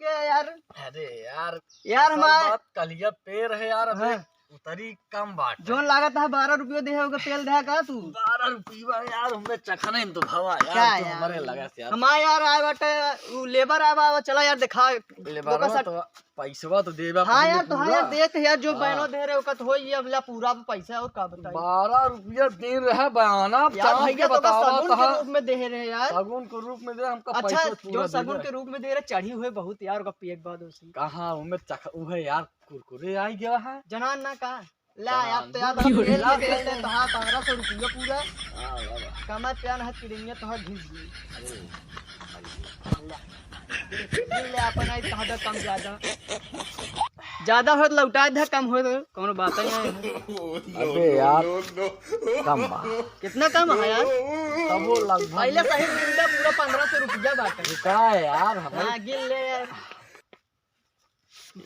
क्या यार? अरे यार यार हमारे कलिया पेड़ है यार, अबे उतरी कम बाट जोन लागत है 12 रुपये दे होगा तेल दे का तू 12 रुपया यार, हमें चखना ही तो भवा क्या यार, तो यार? हमारे लगा से यार हमारे यार आए बाटे वो लेबर आए बा चला यार दिखा लेबर तो पैसा तो देबा हाँ यार तो हाँ यार देख यार जो हाँ। बहनों दे रहे हो हो ये अगला पूरा पैसा और का बताइए 12 रुपया दे रहे बयाना यार भैया तो बतावा सगुन के रूप में दे रहे यार। सगुन के रूप में दे हमका अच्छा पैसा पूरा जो दे सगुन दे। के रूप में दे रहे चढ़ी हुए बहुत यार का पिए के बाद उसी कहाँ हमें चख उहे यार कुरकुरे आई गया है जनान ना का ला यार तो यार जनान। तेल दे देते तो हाँ 1500 रुपया पूरा हाँ बाबा कमा प्यान है तिरंगे तो घिस गई अरे ले अपन आई कहाँ तक कम ज्यादा हो तो लौटा दे, कम हो तो कौन बात ही नहीं। अबे यार कम बा कितना कम है यार? तब वो लगभग पहले सही मिलता पूरा 1500 रुपया बाटे। का है यार हमें हाँ गिन ले यार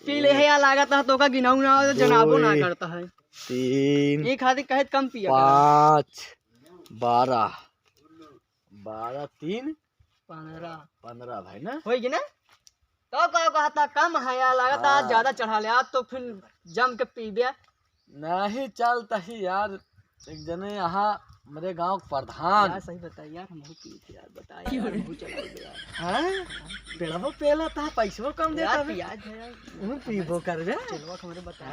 पी ले है यार लागत है तो का गिनाऊ ना हो जनाबो ना करता है 3 ये खाती कहे कम पिया 5 12 12 3 15 भाई ना होगी ना तो कहता कम है यार लागत आज ज्यादा चढ़ा ले आज तो फिर जम के पी गया नहीं चलता ही यार। एक जने यहाँ मेरे गांव के प्रधान यार सही बताइए यार हम पी थे यार बताइए यार हम चला गया हां बेड़ाबो पेला था पैसो कम देता है यार हम पीबो कर बे चलवा हमरे बता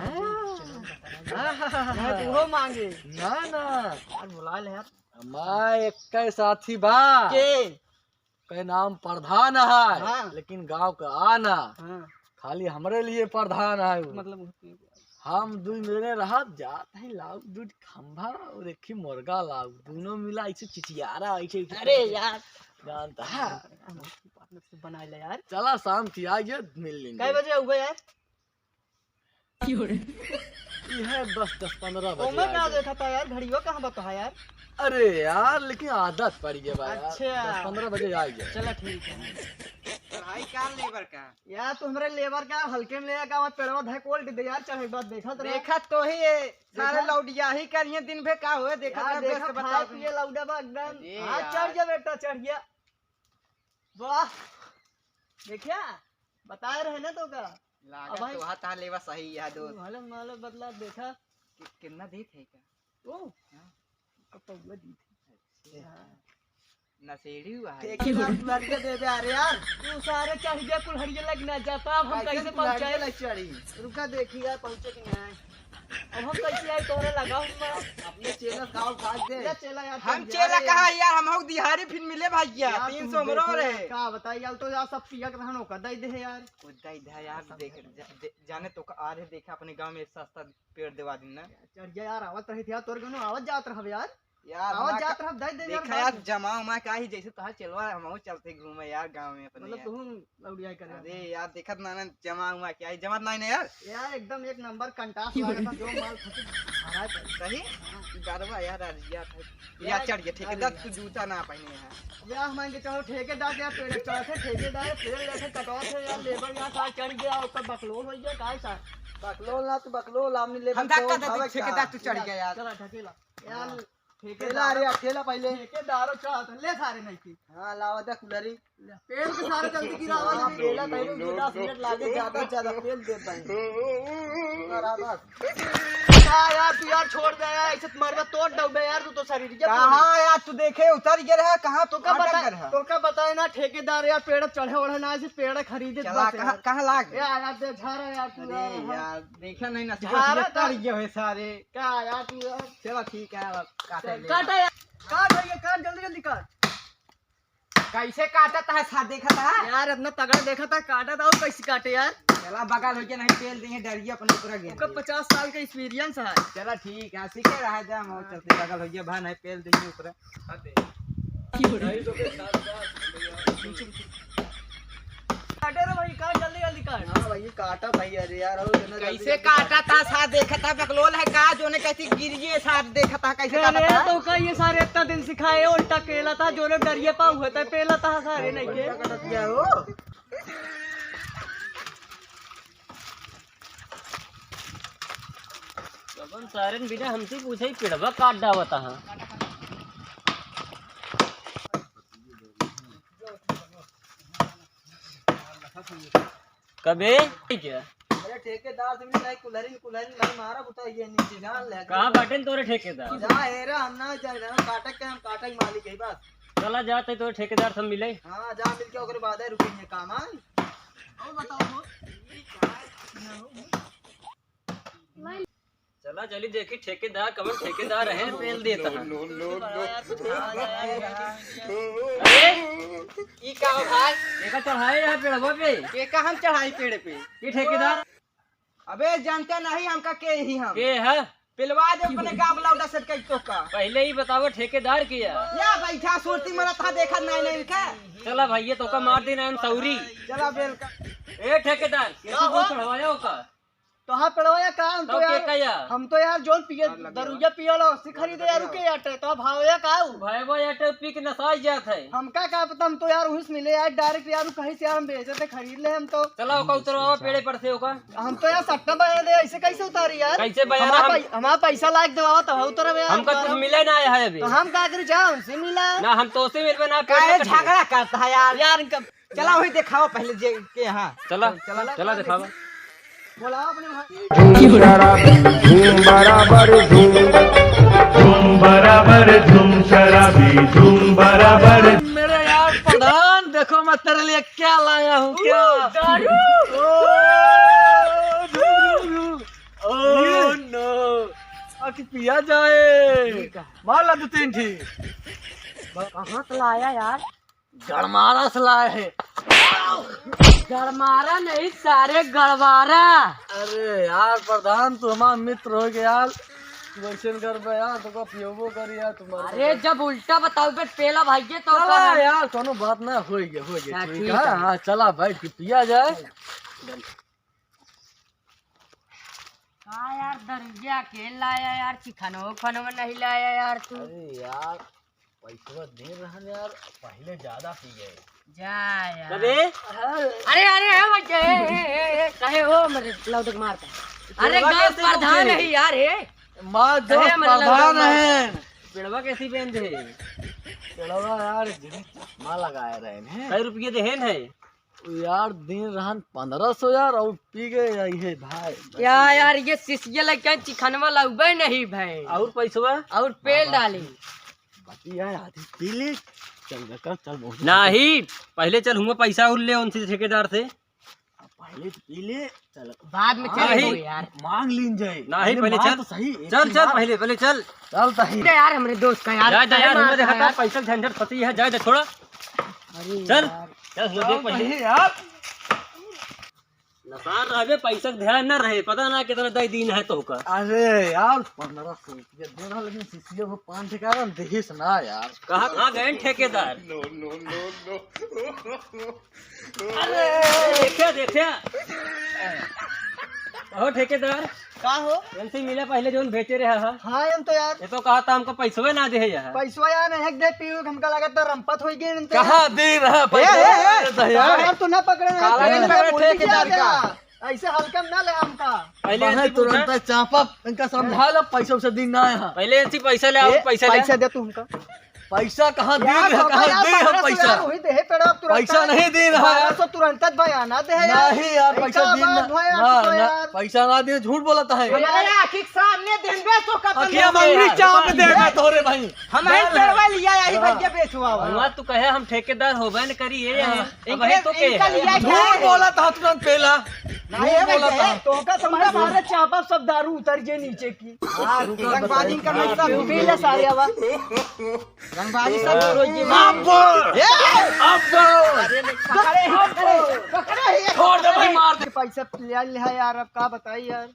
हां तू हो मांगे ना ना यार बुला ले यार मैं एक के साथी बा के नाम प्रधान है हाँ। लेकिन गांव का आना हां खाली हमरे लिए प्रधान है वो। मतलब हम दू मेरे रहा जात है लाउ दूध खंभा और एक ही मुर्गा लाउ दोनों मिला ऐसे चिचियारा ऐसे अरे यार जानता है पार्टनरशिप बना ले यार चला शाम थी आइए मिल लेंगे। कितने बजे होगा यार? ये है 10-15 बजे ओमे क्या आइए। देखा था यार घड़ियों कहाँ बता है यार? अरे यार लेकिन आदत पड़ गई भाई अच्छा। 10-15 बजे आइए। चलो ठीक है भाई क्या लेबर का यार तू हमारे लेबर का हल्के में ले का मत पेड़वा धै कोल दे यार चल एक बार देखा तो देखा तो ही है सारे लौडिया ही करिए दिन भर का हुए देखा यार तो देखा बता बता पिए लौड़ा बा एकदम अरे हां यार। चढ़ गया बेटा चढ़ गया वाह देखिया बता रहे ना तो का लागत भाई- तो हाथ लेवा सही है दोस्त मालूम मालूम बदला देखा कितना दी थे का ओ कपड़ा दी थी नशेड़ी हुआ है देखी बात लड़ के दे दे अरे यार तू सारे चढ़ गया कुल्हड़िया लगना जाता अब हम कैसे पहुंचाए लग चढ़ी रुका देखी यार पहुंचे कि नहीं अब हम कैसे आए तोरे लगा हूं अपने चेला काव काट दे या चला यार हम चेला कहा यार हम हो दिहाड़ी फिर मिले भैया 300 मरो रहे का बताई यार तो यार सब पिया के रहनो का दई दे यार उदा इधर यार देख जाने तो आ रहे देखे अपने गांव में सस्ता पेड़ देवा दिन ना चढ़ गया यार आवत रही थी यार तोर गनो आवत जात रह यार यार आवत जात रह दई दे देखा यार जमा उमा का ही जैसे तहां चलवा हम चलते घूमे यार गांव में अपने मतलब यार। तू लौड़िया करे अरे यार देखत ना ना जमा उमा क्या है जमा नहीं यार यार एकदम एक नंबर कंटास लगा था जो माल खत्म भरा था सही गरबा यार यार यार चढ़ गया ठेकेदार तू जूता ना पहने है अब यार मान के चलो ठेकेदार यार पेड़ चढ़े ठेकेदार पेड़ लेके कटवा थे यार लेबर यार साथ चढ़ गया ऊपर बकलोल हो गया काय सा बकलोल ना तू बकलोल हमने ले हम धक्का दे ठेकेदार तू चढ़ गया यार चला ढकेला यार ठेला अरे अकेला पहले ठेकेदारों चाहत ले सारे नहीं की हां लावा दे कुलरी पेड़ के सारे जल्दी गिरावा हां ले पेला तैਨੂੰ 10 मिनट लागे ज्यादा ज्यादा पेल देता है बराबर यार तू यार छोड़ दे यार ऐसे मरवा तोड़ दबे यार तू तो शरीर के कहां यार तू देखे उतर गया है कहां तो का बताए ना ठेकेदार यार पेड़ चढ़े ओढ़े ना ऐसे पेड़ खरीदे चला कहां कहां लाग यार यार दे झारा यार तू अरे यार देखा नहीं ना झारा चढ़ गए है सारे क्या यार तू यार चलो ठीक है अब काटे ले काट यार काट भैया काट जल्दी जल्दी काट कैसे काटता है सा देखा था यार इतना तगड़ा देखा था काटा था और कैसे काटे यार चला बगल हो के नहीं तेल देंगे डरिए अपने पूरा गेम उसका 50 साल का एक्सपीरियंस है चला ठीक है सीखे रहा जा हम चलते बगल हो गया भाई नहीं तेल देंगे ऊपर काटे रे भाई काट जल्दी जल्दी काट हां भाई काटा भाई अरे यार कैसे काटा था सा देखा था बकलोल है का जो ने कैसी गिरिए साथ देखा था कैसे काटा अरे था तो का ये सारे इतना दिन सिखाए उल्टा केला था जो ने डरिए पाऊ होता है पेला था सारे नहीं के काट दिया हो अपन सारे बिना हमसे पूछे ही पिड़वा काट डावता है। कबे क्या मेरे ठेकेदार से मिला कुलहरी कुलहरी नहीं मारा बुता ये नीचे जान ले कहाँ बाटे तोरे ठेकेदार? जा हेरा हम ना जा काटा के हम काटा ही मालिक है बस। चला जाते तोरे ठेकेदार सब मिले। हां जा मिल के ओकरे बाद रुकेंगे काम हां। और बताओ चला चली देखी ठेकेदार कब ठेकेदार है पेल देता है। अरे ई का हो भाई देखा चढ़ाए यहाँ पेड़वा पे के का हम चढ़ाई पेड़ पे ये ठेकेदार अबे जानता नहीं हमका के ही हम के है? पिलवा दे अपने गांव लौटा सट के तो का पहले ही बताओ ठेकेदार किया। या बैठा सुरती मरा था देखा नहीं नहीं का चला भैया तो का मार देना है सौरी। चला बेल का ए ठेकेदार कैसे को चढ़वाया होगा? तो हाँ पड़वाया काम तो के कया हम तो यार जोन पिए दरुजा पियलो से खरीदे यार रुके याटे तो भावया का भाई भाई अटे पी के नसाई जात है। हमका का पता हम तो यार उहिस मिले यार डायरेक्ट यार कहीं से यार हम बेचे थे खरीद ले हम तो चला ओका उतरवा पेड़े पर से ओका। हम तो यार सट्टा बया दे ऐसे कैसे उतारी यार कैसे बयाना हम हमारा पैसा लायक दवाओ तो उतर यार हमका कुछ मिले ना है अभी। तो हम का कर जाओ उनसे मिला ना हम तो उसे मिलबे ना काहे पेड़ झगड़ा करता है यार यार इनका चला वही दिखाओ पहले जे के हां चला चला दिखावा। बोलाओ अपने भाई धूम बराबर धूम शराबी धूम बराबर। मेरे यार प्रधान देखो मैं तेरे लिए क्या लाया हूँ क्या ओह नो आके पिया जाए मार ला 2-3 ठीक कहाँ से लाया यार गड़मारा से लाए है। गड़मारा नहीं सारे गड़वारा। अरे यार प्रधान तू हमारा मित्र हो गया यार वैसे कर बे यार तो पियोबो कर यार तुम्हारा। अरे जब उल्टा बताओ बे पेला भाई तो चला यार कोनो बात ना हो गया ठीक है। हाँ चला बैठ के पिया जाए। हाँ यार दरुजा के लाया यार चिकनो खनो में नहीं लाया यार तू। अरे यार पैसा दे रहा यार पहले ज्यादा पी गए जा यार कबे अरे अरे बच्चे कहे हो मेरे लौटक मारता। अरे गांव प्रधान है यार हे माँ दोस्त प्रधान है पेड़वा कैसी पहन दे चढ़वा यार माँ लगाए रहे हैं कई रुपये देहन है यार दिन रहन 1500 यार और पी गए ये भाई। क्या यार ये शिष्य लगे चिकनवा लौबे नहीं भाई और पैसवा और पेल डाली बाकी यार आधी पी ले चल कर चल बहुत नहीं पहले चल हुआ पैसा उड़ ले उनसे ठेकेदार से पहले तो पी ले चल बाद में नहीं। चलेंगे यार। मांग लीन जाए नहीं पहले माँ चल तो सही चल चल पहले पहले चल चल सही अरे यार हमारे दोस्त का यार जा यार हमने देखा था यार। पैसा झंझट फंसी है जा छोड़ा अरे चल यार। चल देख पहले यार नसार रहे पैसा का ध्यान न रहे पता ना कितना दई दिन है तो का। अरे यार 1500 रुपया देना लेकिन शिष्य को 5 ठेका देहिस ना यार। कहाँ गए ठेकेदार? अरे देखे हो ठेकेदार का हो इनसे मिला पहले जो बेचे रहे हा हाँ हम तो यार ये तो कहा था हमको पैसवे ना दे यार। पैसा यार नहीं दे पीऊ हमका लगा तो रंपत हो गई कहाँ दे रहा पैसा यार तू ना पकड़े ना काला पहले नहीं मैं पकड़े बोल दिया ठेकेदार क्या? का। ऐसे हल्का ना ले हमका पहले है इनसे तुरंत पूछा, चापा इनका समझा लो पैसा से दिन ना यहाँ पहले इनसे पैसा ले आओ पैसा ले दे तू हमका पैसा कहाँ दे यार रहा कहाँ दे हम पैसा वही दे पेड़ा तुरंत पैसा नहीं दे रहा यार। तो तुरंत बयाना दे यार नहीं यार पैसा ऐसा दिन बात है यार, ना तो ना यार। पैसा ना दे झूठ बोलता है। हमारे आखिर सामने देंगे तो का अखिया मंगली चाप देगा तोरे भाई हम ही पेड़वा लिया यही भैया बेचवा हुआ तू कहे हम ठेकेदार होबे न करी ये इनके तो के इनका लिया झूठ बोला था तुरंत पहला नहीं है बोला था। तो का तुम्हारे सारे चापा सब दारू उतर गए नीचे की रंगबाजी का पैसा पी ले सारे आवा रंगबाजी सब रोज जी छोड़ दे भाई मार दे। पैसा ले लिया यार अब का बताइए यार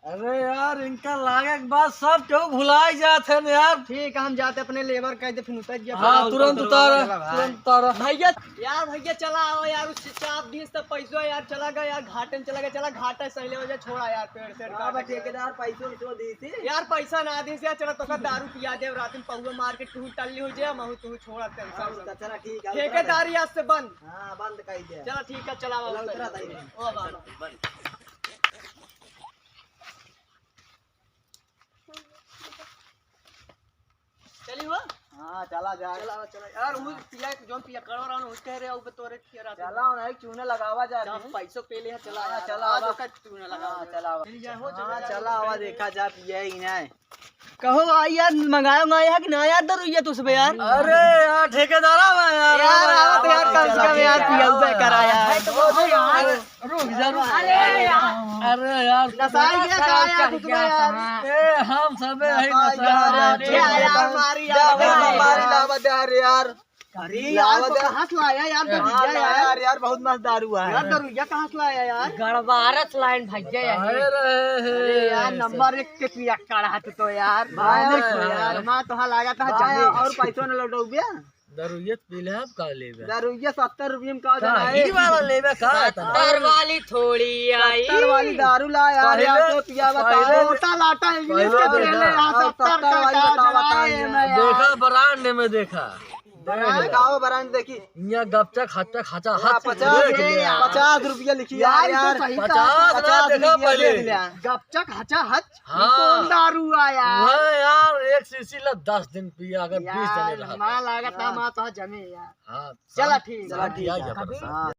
अरे यार इनका लागे के बाद सब क्यों भुलाए जाते हैं यार। ठीक है हम जाते अपने लेबर कह दे फिर उतर गया हाँ तुरंत उतारा भैया यार भैया चला आओ यार उससे चाप दी सब पैसा यार चला गया यार घाटन चला गया चला घाटा सही वजह छोड़ा यार पेड़ से ठेकेदार पैसों तो दी थी यार पैसा ना दी से चला तो का दारू पिया दे रात में पहुआ मार के तू टल्ली हो जाए महू तू छोड़ा चला ठीक है ठेकेदारी आज से बंद हाँ बंद कर दिया चला ठीक है चला चलिए हाँ चला जा चला यार वो पिया जोन पिया करो रहा हूं कह रहे ऊपर तोरे किया चला नहीं चूना लगावा जा पैसों पे ले चला हाँ, यार चला आज आवा। ओका तूने लगा चला हो चला आवा देखा जा पिया ही ना कहो भाई यार मंगाया है कि ना यार दरुइया तुझसे यार अरे यार ठेकेदारा में यार यार तो यार कम से कम यार पिया हुआ करा यार रुक जा रुक अरे यार नसाई गया कहा यार तुझे यार ए हम सब है नशा यार मारी लावा यार अरे यार तो कहां से लाया यार दरुइया यार यार बहुत मस्त दारू है यार दरुइया कहां से लाया यार गड़बारत लाइन भज्जे अरे यार नंबर 1 के पिया काढ़ा तो यार यार मां तो लगा था जमे और पैसों न लौटो बिया दारूयत पीले अब का लेबे दरुइया 70 रुपए में का देना है ही वाला लेबे का तर वाली थोड़ी आई 70 वाली दारू ला यार यार तो पिया बताओ मोटा लाटा इंग्लिश के पहले यहां 70 का बताइए देखा ब्रांड में देखा दिखाओ ब्रांड देखी यहाँ गपचा खाता खाता हाथ 50 रुपया लिखी यार यार 50 ना देखा पहले गपचक हचा हच हाँ। कौन दारू आया वह यार एक शीशी ला 10 दिन पिया अगर 20 जने यार रहा मां लागत मां तो जमे यार हाँ चला ठीक चला ठीक है